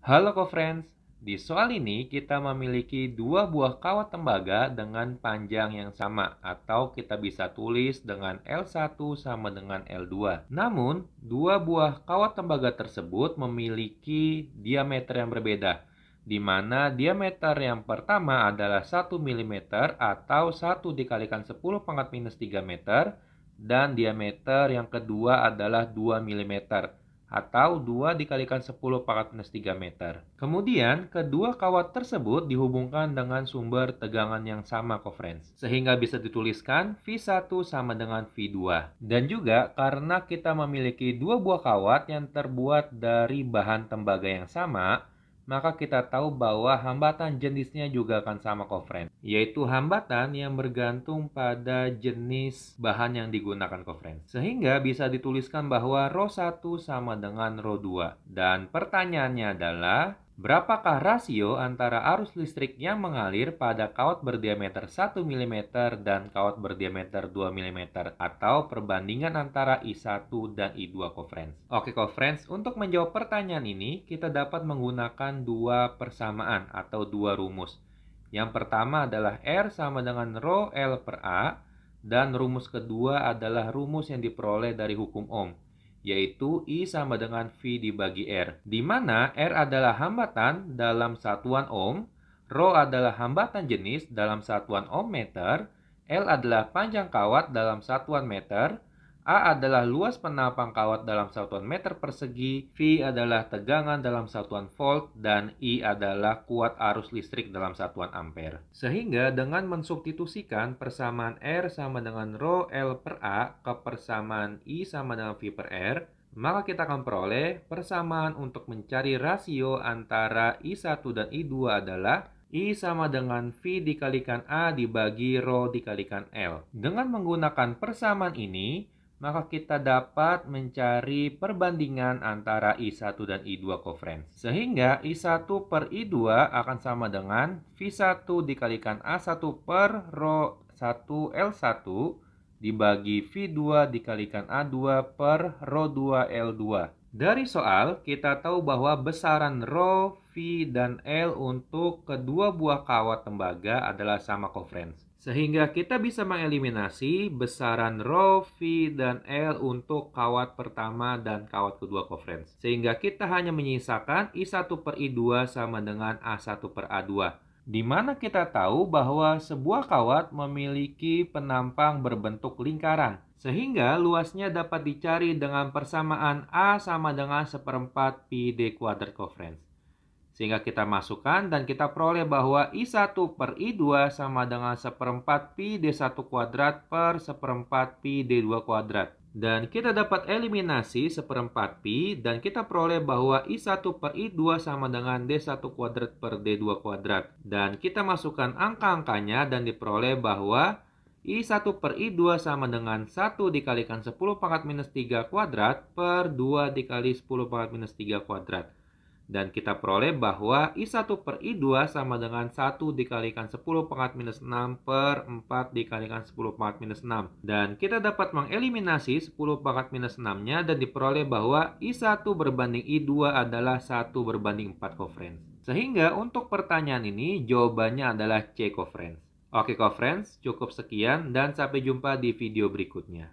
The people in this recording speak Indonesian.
Halo co-friends, di soal ini kita memiliki dua buah kawat tembaga dengan panjang yang sama atau kita bisa tulis dengan L1 sama dengan L2. Namun, dua buah kawat tembaga tersebut memiliki diameter yang berbeda, di mana diameter yang pertama adalah 1 mm atau 1 dikalikan 10 pangkat minus 3 meter, dan diameter yang kedua adalah 2 mm atau 2 dikalikan 10 pangkat minus 3 meter. Kemudian, kedua kawat tersebut dihubungkan dengan sumber tegangan yang sama, co-friends. Sehingga bisa dituliskan V1 sama dengan V2. Dan juga karena kita memiliki dua buah kawat yang terbuat dari bahan tembaga yang sama, maka kita tahu bahwa hambatan jenisnya juga akan sama, co-friends. Yaitu hambatan yang bergantung pada jenis bahan yang digunakan, co-friends. Sehingga bisa dituliskan bahwa ρ1 sama dengan ρ2. Dan pertanyaannya adalah, berapakah rasio antara arus listrik yang mengalir pada kawat berdiameter 1 mm dan kawat berdiameter 2 mm atau perbandingan antara I1 dan I2, co-friends? Oke, co-friends, untuk menjawab pertanyaan ini kita dapat menggunakan dua persamaan atau dua rumus. Yang pertama adalah R sama dengan ρ L per A, dan rumus kedua adalah rumus yang diperoleh dari hukum Ohm, yaitu I sama dengan V dibagi R, di mana R adalah hambatan dalam satuan ohm, ρ adalah hambatan jenis dalam satuan ohm meter, L adalah panjang kawat dalam satuan meter, A adalah luas penapang kawat dalam satuan meter persegi, V adalah tegangan dalam satuan volt, dan I adalah kuat arus listrik dalam satuan ampere. Sehingga dengan mensubstitusikan persamaan R sama dengan ρ L per A ke persamaan I sama dengan V per R, maka kita akan peroleh persamaan untuk mencari rasio antara I1 dan I2 adalah I sama dengan V dikalikan A dibagi ρ dikalikan L. Dengan menggunakan persamaan ini, maka kita dapat mencari perbandingan antara I1 dan I2, co-friends. Sehingga I1 per I2 akan sama dengan V1 dikalikan A1 per ρ1 L1 dibagi V2 dikalikan A2 per ρ2 L2. Dari soal, kita tahu bahwa besaran ρ, V, dan L untuk kedua buah kawat tembaga adalah sama, co-friends. Sehingga kita bisa mengeliminasi besaran ρ, V, dan L untuk kawat pertama dan kawat kedua, co-friends. Sehingga kita hanya menyisakan I1 per I2 sama dengan A1 per A2. Di mana kita tahu bahwa sebuah kawat memiliki penampang berbentuk lingkaran. Sehingga luasnya dapat dicari dengan persamaan A sama dengan 1/4 pi D kuadrat, co-friends. Sehingga kita masukkan dan kita peroleh bahwa I1 per I2 sama dengan 1/4 pi D1 kuadrat per 1/4 pi D2 kuadrat. Dan kita dapat eliminasi 1/4 pi dan kita peroleh bahwa I1 per I2 sama dengan D1 kuadrat per D2 kuadrat. Dan kita masukkan angka-angkanya dan diperoleh bahwa I1 per I2 sama dengan 1 dikalikan 10 pangkat minus 3 kuadrat per 2 dikali 10 pangkat minus 3 kuadrat. Dan kita peroleh bahwa I1 per I2 sama dengan 1 dikalikan 10 pangkat minus 6 per 4 dikalikan 10 pangkat minus 6. Dan kita dapat mengeliminasi 10 pangkat minus 6-nya dan diperoleh bahwa I1 berbanding I2 adalah 1 berbanding 4, co-friends. Sehingga untuk pertanyaan ini jawabannya adalah C, co-friends. Oke, co-friends, cukup sekian dan sampai jumpa di video berikutnya.